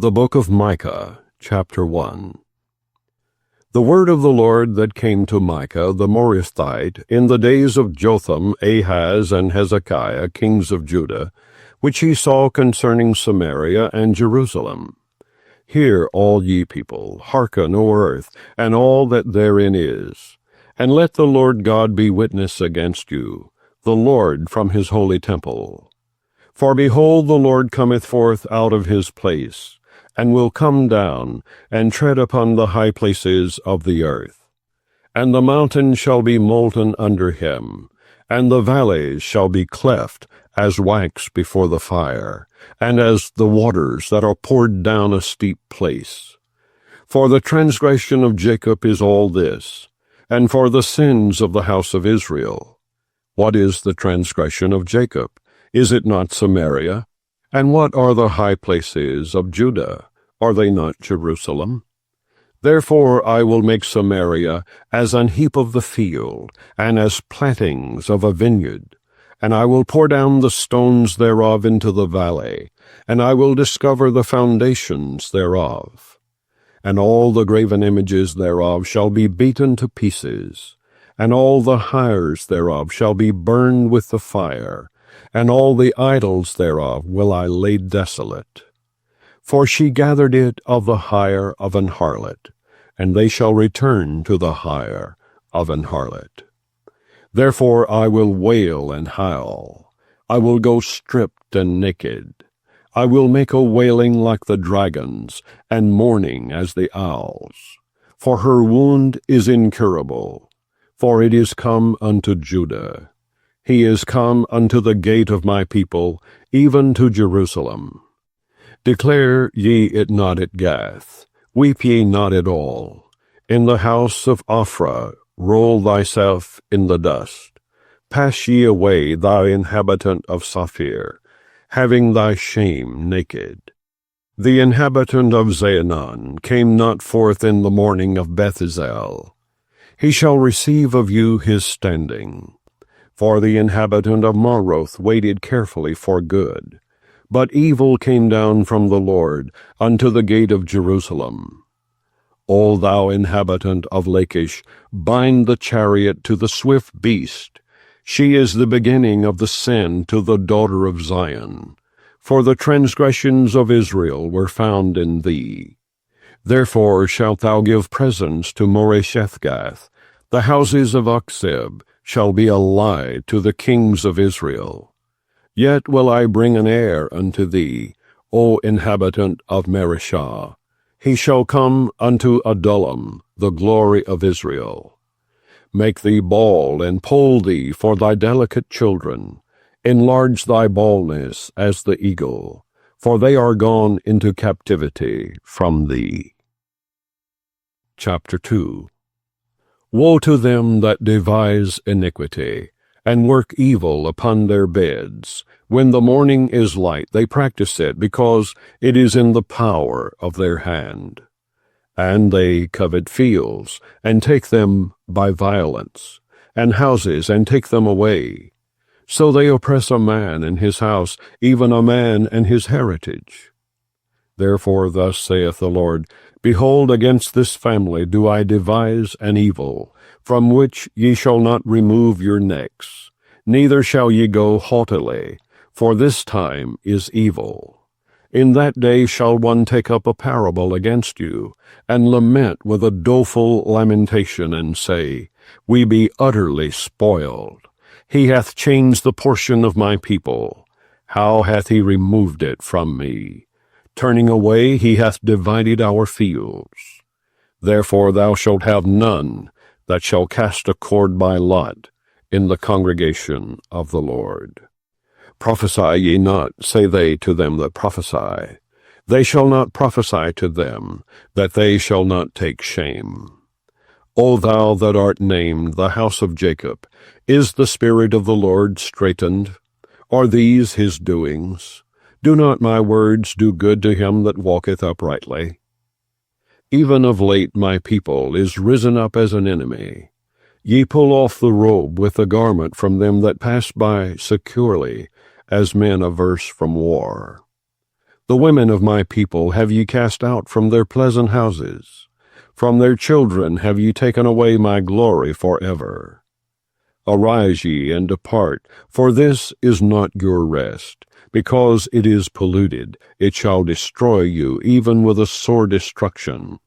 The Book of Micah, chapter 1. The word of the Lord that came to Micah the Morithite in the days of Jotham, Ahaz, and Hezekiah, kings of Judah, which he saw concerning Samaria and Jerusalem. Hear, all ye people, hearken, O earth, and all that therein is. And let the Lord God be witness against you, the Lord from his holy temple. For behold, the Lord cometh forth out of his place, and will come down, and tread upon the high places of the earth. And the mountains shall be molten under him, and the valleys shall be cleft as wax before the fire, and as the waters that are poured down a steep place. For the transgression of Jacob is all this, and for the sins of the house of Israel. What is the transgression of Jacob? Is it not Samaria? And what are the high places of Judah? Are they not Jerusalem? Therefore I will make Samaria as an heap of the field, and as plantings of a vineyard. And I will pour down the stones thereof into the valley, and I will discover the foundations thereof. And all the graven images thereof shall be beaten to pieces, and all the hires thereof shall be burned with the fire, and all the idols thereof will I lay desolate. For she gathered it of the hire of an harlot, and they shall return to the hire of an harlot. Therefore I will wail and howl. I will go stripped and naked. I will make a wailing like the dragons, and mourning as the owls. For her wound is incurable, for it is come unto Judah. He is come unto the gate of my people, even to Jerusalem. Declare ye it not at Gath, weep ye not at all. In the house of Ophrah roll thyself in the dust. Pass ye away, thou inhabitant of Saphir, having thy shame naked. The inhabitant of Zaanan came not forth in the morning of Bethesel. He shall receive of you his standing. For the inhabitant of Maroth waited carefully for good. But evil came down from the Lord unto the gate of Jerusalem. O thou inhabitant of Lachish, bind the chariot to the swift beast. She is the beginning of the sin to the daughter of Zion. For the transgressions of Israel were found in thee. Therefore shalt thou give presents to Moreshethgath. The houses of Achzib shall be a lie to the kings of Israel. Yet will I bring an heir unto thee, O inhabitant of Mareshah. He shall come unto Adullam, the glory of Israel. Make thee bald, and poll thee for thy delicate children. Enlarge thy baldness as the eagle, for they are gone into captivity from thee. Chapter 2. Woe to them that devise iniquity, and work evil upon their beds. When the morning is light, they practice it, because it is in the power of their hand. And they covet fields, and take them by violence, and houses, and take them away. So they oppress a man and his house, even a man and his heritage. Therefore thus saith the Lord, Behold, against this family do I devise an evil, from which ye shall not remove your necks, neither shall ye go haughtily, for this time is evil. In that day shall one take up a parable against you, and lament with a doleful lamentation, and say, We be utterly spoiled. He hath changed the portion of my people. How hath he removed it from me? Turning away, he hath divided our fields. Therefore thou shalt have none that shall cast a cord by lot in the congregation of the Lord. Prophesy ye not, say they to them that prophesy. They shall not prophesy to them, that they shall not take shame. O thou that art named the house of Jacob, is the Spirit of the Lord straitened? Are these his doings? Do not my words do good to him that walketh uprightly? Even of late my people is risen up as an enemy. Ye pull off the robe with the garment from them that pass by securely, as men averse from war. The women of my people have ye cast out from their pleasant houses. From their children have ye taken away my glory forever. Arise ye and depart, for this is not your rest. Because it is polluted, it shall destroy you, even with a sore destruction.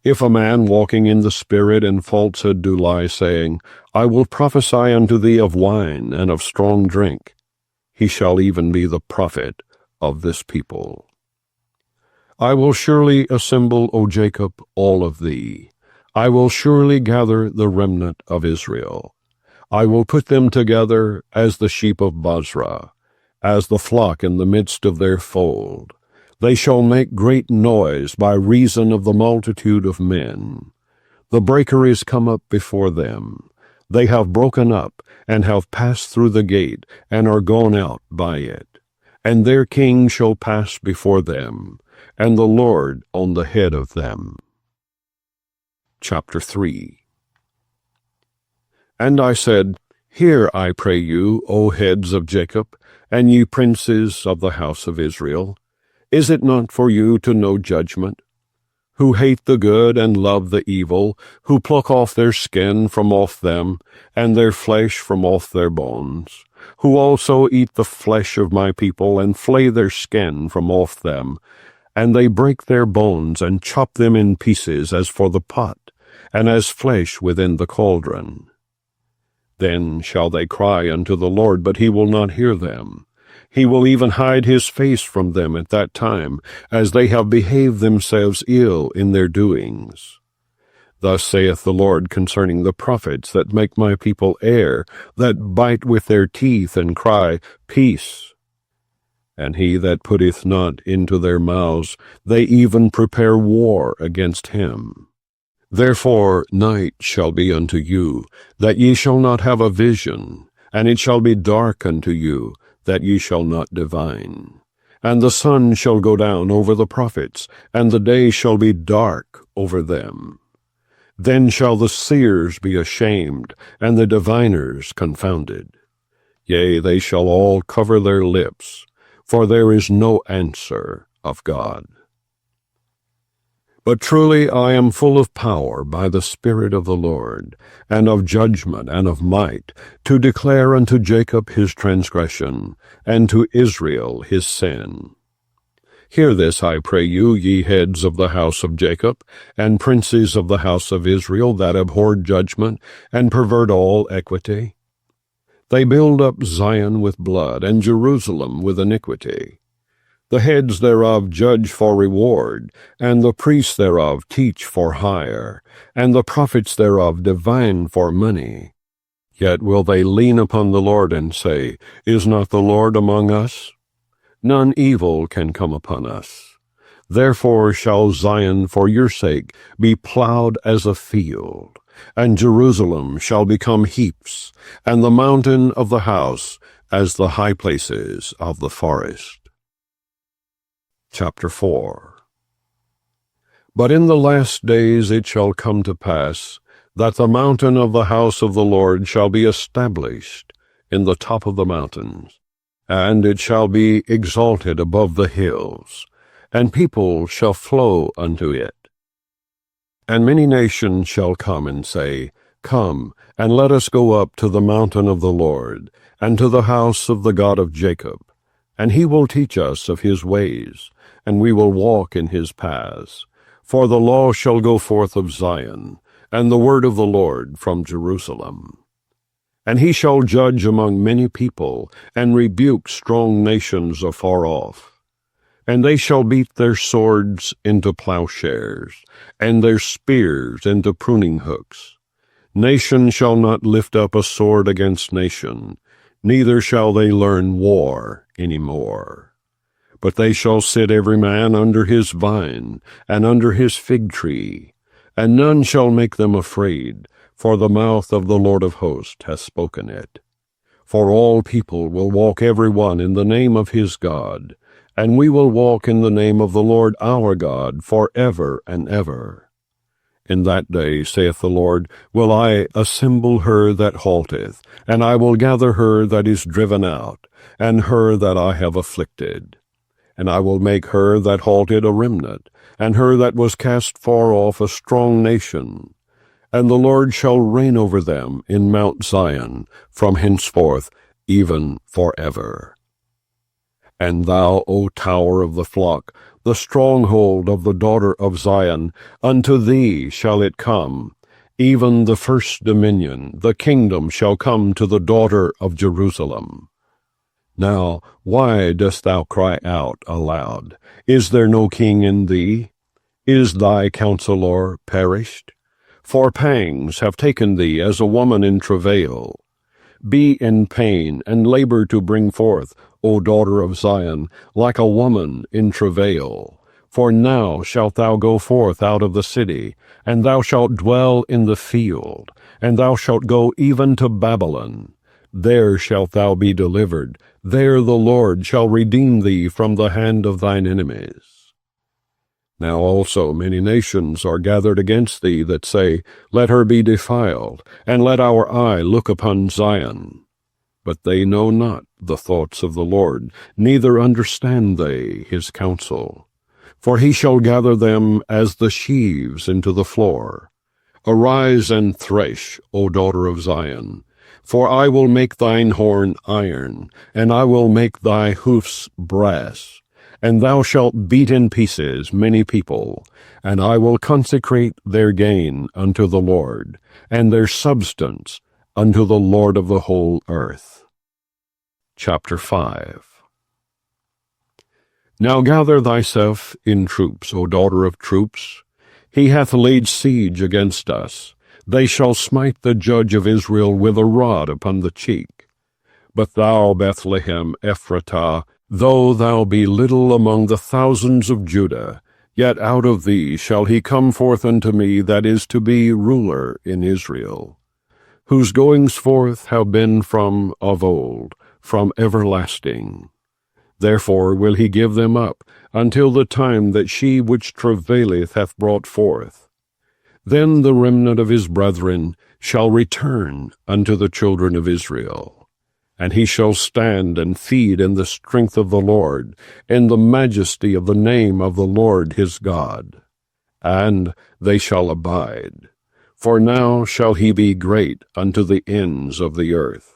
If a man walking in the Spirit in falsehood do lie, saying, I will prophesy unto thee of wine and of strong drink, he shall even be the prophet of this people. I will surely assemble, O Jacob, all of thee. I will surely gather the remnant of Israel. I will put them together as the sheep of Basra, as the flock in the midst of their fold. They shall make great noise by reason of the multitude of men. The breaker is come up before them. They have broken up, and have passed through the gate, and are gone out by it. And their king shall pass before them, and the Lord on the head of them. Chapter 3. And I said, Hear, I pray you, O heads of Jacob, and ye princes of the house of Israel. Is it not for you to know judgment? Who hate the good and love the evil, who pluck off their skin from off them, and their flesh from off their bones, who also eat the flesh of my people, and flay their skin from off them, and they break their bones, and chop them in pieces as for the pot, and as flesh within the cauldron. Then shall they cry unto the Lord, but he will not hear them. He will even hide his face from them at that time, as they have behaved themselves ill in their doings. Thus saith the Lord concerning the prophets that make my people err, that bite with their teeth and cry, Peace. And he that putteth not into their mouths, they even prepare war against him. Therefore night shall be unto you, that ye shall not have a vision, and it shall be dark unto you, that ye shall not divine. And the sun shall go down over the prophets, and the day shall be dark over them. Then shall the seers be ashamed, and the diviners confounded. Yea, they shall all cover their lips, for there is no answer of God. But truly I am full of power by the Spirit of the Lord, and of judgment and of might, to declare unto Jacob his transgression, and to Israel his sin. Hear this, I pray you, ye heads of the house of Jacob, and princes of the house of Israel, that abhor judgment, and pervert all equity. They build up Zion with blood, and Jerusalem with iniquity. The heads thereof judge for reward, and the priests thereof teach for hire, and the prophets thereof divine for money. Yet will they lean upon the Lord and say, Is not the Lord among us? None evil can come upon us. Therefore shall Zion for your sake be plowed as a field, and Jerusalem shall become heaps, and the mountain of the house as the high places of the forest. Chapter 4. But in the last days it shall come to pass, that the mountain of the house of the Lord shall be established in the top of the mountains, and it shall be exalted above the hills, and people shall flow unto it. And many nations shall come and say, Come, and let us go up to the mountain of the Lord, and to the house of the God of Jacob, and he will teach us of his ways, and we will walk in his paths. For the law shall go forth of Zion, and the word of the Lord from Jerusalem. And he shall judge among many people, and rebuke strong nations afar off. And they shall beat their swords into plowshares, and their spears into pruning hooks. Nation shall not lift up a sword against nation, neither shall they learn war any more. But they shall sit every man under his vine, and under his fig tree, and none shall make them afraid, for the mouth of the Lord of hosts hath spoken it. For all people will walk every one in the name of his God, and we will walk in the name of the Lord our God for ever and ever. In that day, saith the Lord, will I assemble her that halteth, and I will gather her that is driven out, and her that I have afflicted. And I will make her that halted a remnant, and her that was cast far off a strong nation. And the Lord shall reign over them in Mount Zion, from henceforth even forever. And thou, O tower of the flock, the stronghold of the daughter of Zion, unto thee shall it come, even the first dominion, the kingdom shall come to the daughter of Jerusalem. Now, why dost thou cry out aloud? Is there no king in thee? Is thy counselor perished? For pangs have taken thee as a woman in travail. Be in pain, and labor to bring forth, O daughter of Zion, like a woman in travail. For now shalt thou go forth out of the city, and thou shalt dwell in the field, and thou shalt go even to Babylon. There shalt thou be delivered, there the Lord shall redeem thee from the hand of thine enemies. Now also many nations are gathered against thee that say, Let her be defiled, and let our eye look upon Zion. But they know not the thoughts of the Lord, neither understand they his counsel. For he shall gather them as the sheaves into the floor. Arise and thresh, O daughter of Zion, for I will make thine horn iron, and I will make thy hoofs brass. And thou shalt beat in pieces many people, and I will consecrate their gain unto the Lord, and their substance unto the Lord of the whole earth. Chapter 5. Now gather thyself in troops, O daughter of troops. He hath laid siege against us. They shall smite the judge of Israel with a rod upon the cheek. But thou, Bethlehem Ephratah, though thou be little among the thousands of Judah, yet out of thee shall he come forth unto me that is to be ruler in Israel, whose goings forth have been from of old, from everlasting. Therefore will he give them up until the time that she which travaileth hath brought forth. Then the remnant of his brethren shall return unto the children of Israel. And he shall stand and feed in the strength of the Lord, in the majesty of the name of the Lord his God. And they shall abide. For now shall he be great unto the ends of the earth.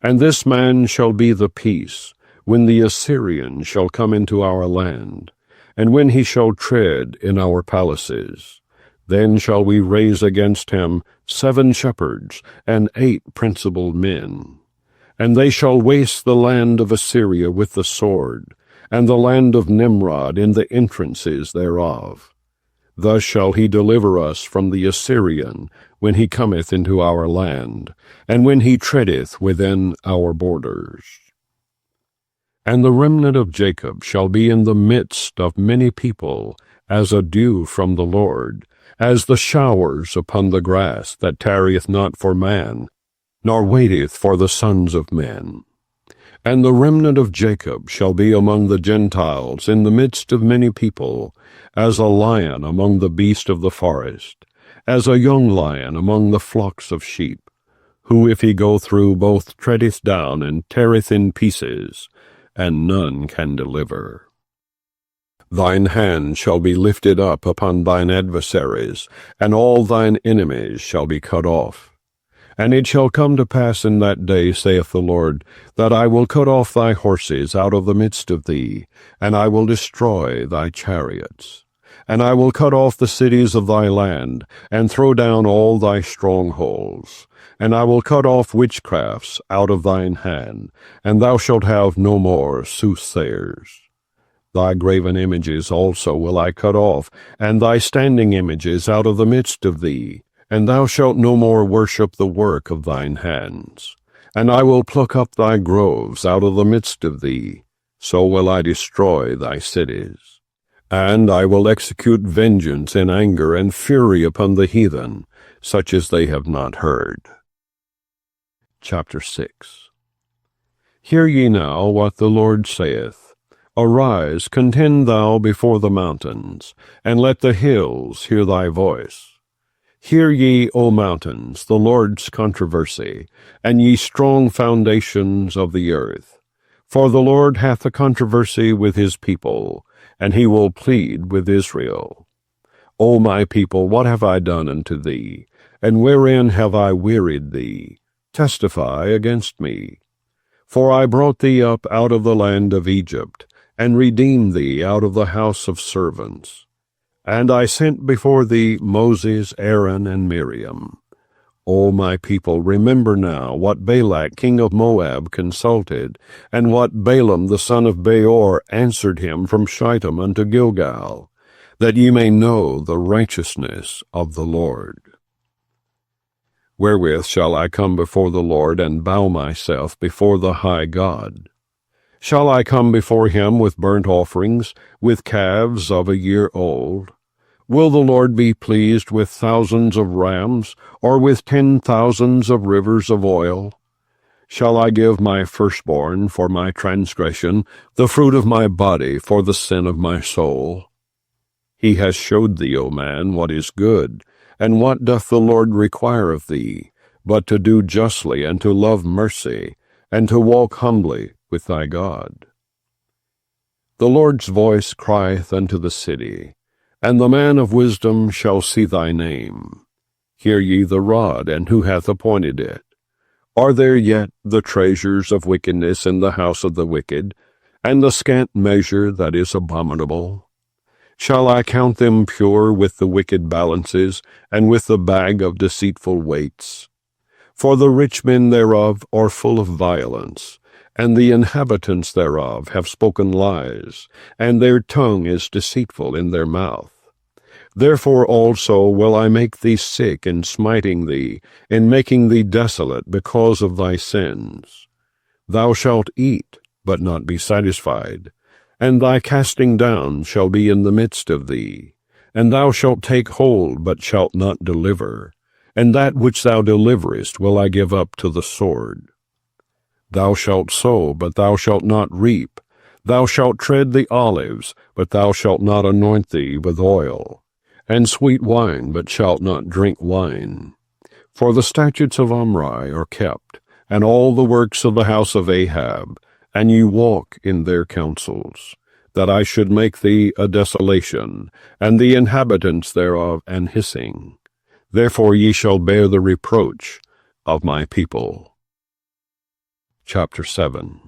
And this man shall be the peace, when the Assyrian shall come into our land, and when he shall tread in our palaces. Then shall we raise against him 7 shepherds and 8 principal men. And they shall waste the land of Assyria with the sword, and the land of Nimrod in the entrances thereof. Thus shall he deliver us from the Assyrian when he cometh into our land, and when he treadeth within our borders. And the remnant of Jacob shall be in the midst of many people, as a dew from the Lord, as the showers upon the grass that tarrieth not for man, nor waiteth for the sons of men. And the remnant of Jacob shall be among the Gentiles in the midst of many people, as a lion among the beasts of the forest, as a young lion among the flocks of sheep, who if he go through both treadeth down and teareth in pieces, and none can deliver. Thine hand shall be lifted up upon thine adversaries, and all thine enemies shall be cut off. And it shall come to pass in that day, saith the Lord, that I will cut off thy horses out of the midst of thee, and I will destroy thy chariots. And I will cut off the cities of thy land, and throw down all thy strongholds. And I will cut off witchcrafts out of thine hand, and thou shalt have no more soothsayers. Thy graven images also will I cut off, and thy standing images out of the midst of thee, and thou shalt no more worship the work of thine hands. And I will pluck up thy groves out of the midst of thee, so will I destroy thy cities. And I will execute vengeance in anger and fury upon the heathen, such as they have not heard. Chapter 6. Hear ye now what the Lord saith. Arise, contend thou before the mountains, and let the hills hear thy voice. Hear ye, O mountains, the Lord's controversy, and ye strong foundations of the earth. For the Lord hath a controversy with his people, and he will plead with Israel. O my people, what have I done unto thee? And wherein have I wearied thee? Testify against me. For I brought thee up out of the land of Egypt, and redeemed thee out of the house of servants. And I sent before thee Moses, Aaron, and Miriam. O my people, remember now what Balak king of Moab consulted, and what Balaam the son of Beor answered him from Shittim unto Gilgal, that ye may know the righteousness of the Lord. Wherewith shall I come before the Lord, and bow myself before the high God? Shall I come before him with burnt offerings, with calves of a year old? Will the Lord be pleased with thousands of rams, or with 10,000s of rivers of oil? Shall I give my firstborn for my transgression, the fruit of my body for the sin of my soul? He has showed thee, O man, what is good, and what doth the Lord require of thee, but to do justly, and to love mercy, and to walk humbly with thy God. The Lord's voice crieth unto the city, and the man of wisdom shall see thy name. Hear ye the rod, and who hath appointed it? Are there yet the treasures of wickedness in the house of the wicked, and the scant measure that is abominable? Shall I count them pure with the wicked balances, and with the bag of deceitful weights? For the rich men thereof are full of violence, and the inhabitants thereof have spoken lies, and their tongue is deceitful in their mouth. Therefore also will I make thee sick in smiting thee, in making thee desolate because of thy sins. Thou shalt eat, but not be satisfied, and thy casting down shall be in the midst of thee. And thou shalt take hold, but shalt not deliver, and that which thou deliverest will I give up to the sword. Thou shalt sow, but thou shalt not reap. Thou shalt tread the olives, but thou shalt not anoint thee with oil, and sweet wine, but shalt not drink wine. For the statutes of Omri are kept, and all the works of the house of Ahab, and ye walk in their counsels, that I should make thee a desolation, and the inhabitants thereof an hissing. Therefore ye shall bear the reproach of my people. Chapter 7.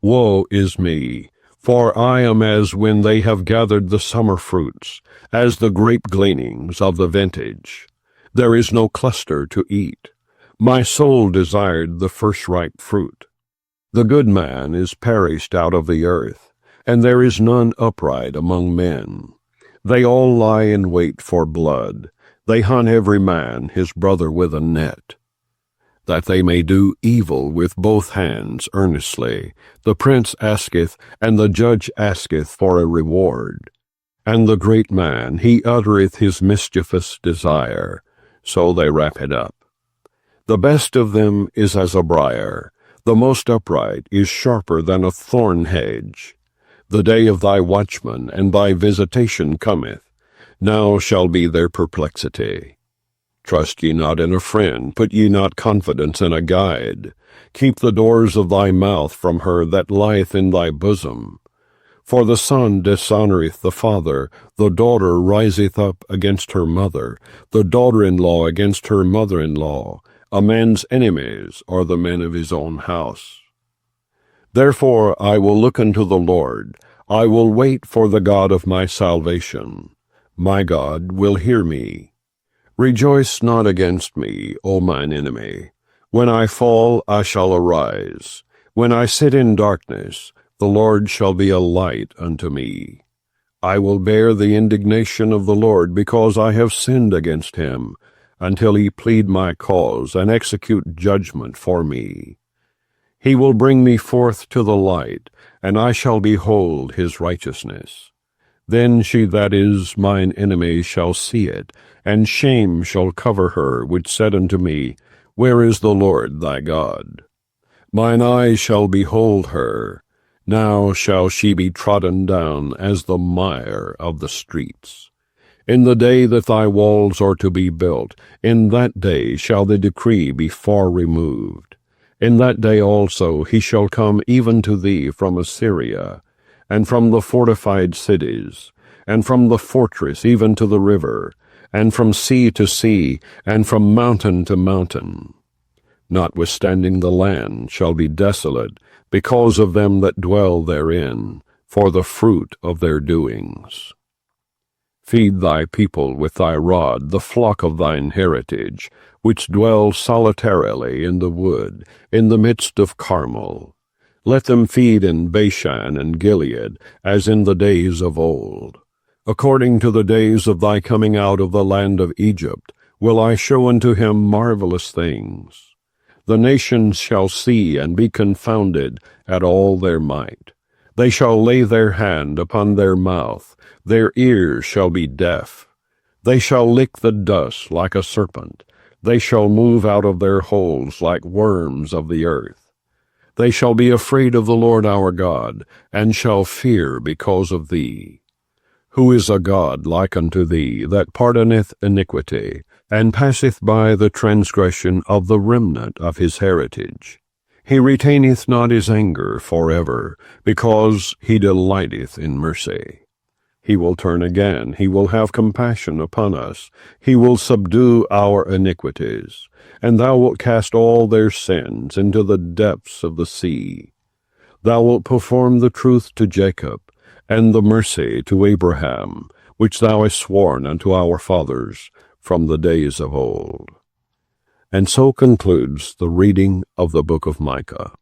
Woe is me! For I am as when they have gathered the summer fruits, as the grape gleanings of the vintage. There is no cluster to eat. My soul desired the first ripe fruit. The good man is perished out of the earth, and there is none upright among men. They all lie in wait for blood. They hunt every man his brother with a net, that they may do evil with both hands earnestly. The prince asketh, and the judge asketh for a reward. And the great man, he uttereth his mischievous desire, so they wrap it up. The best of them is as a briar, the most upright is sharper than a thorn hedge. The day of thy watchman and thy visitation cometh, now shall be their perplexity. Trust ye not in a friend, put ye not confidence in a guide. Keep the doors of thy mouth from her that lieth in thy bosom. For the son dishonoureth the father, the daughter riseth up against her mother, the daughter-in-law against her mother-in-law. A man's enemies are the men of his own house. Therefore I will look unto the Lord, I will wait for the God of my salvation. My God will hear me. Rejoice not against me, O mine enemy. When I fall, I shall arise. When I sit in darkness, the Lord shall be a light unto me. I will bear the indignation of the Lord, because I have sinned against him, until he plead my cause and execute judgment for me. He will bring me forth to the light, and I shall behold his righteousness. Then she that is mine enemy shall see it, and shame shall cover her, which said unto me, Where is the Lord thy God? Mine eyes shall behold her. Now shall she be trodden down as the mire of the streets. In the day that thy walls are to be built, in that day shall the decree be far removed. In that day also he shall come even to thee from Assyria, and from the fortified cities, and from the fortress even to the river, and from sea to sea, and from mountain to mountain. Notwithstanding the land shall be desolate, because of them that dwell therein, for the fruit of their doings. Feed thy people with thy rod, the flock of thine heritage, which dwell solitarily in the wood, in the midst of Carmel. Let them feed in Bashan and Gilead, as in the days of old. According to the days of thy coming out of the land of Egypt, will I show unto him marvelous things. The nations shall see and be confounded at all their might. They shall lay their hand upon their mouth, their ears shall be deaf. They shall lick the dust like a serpent. They shall move out of their holes like worms of the earth. They shall be afraid of the Lord our God, and shall fear because of thee. Who is a God like unto thee, that pardoneth iniquity, and passeth by the transgression of the remnant of his heritage? He retaineth not his anger forever, because he delighteth in mercy. He will turn again, he will have compassion upon us, he will subdue our iniquities, and thou wilt cast all their sins into the depths of the sea. Thou wilt perform the truth to Jacob, and the mercy to Abraham, which thou hast sworn unto our fathers from the days of old. And so concludes the reading of the Book of Micah.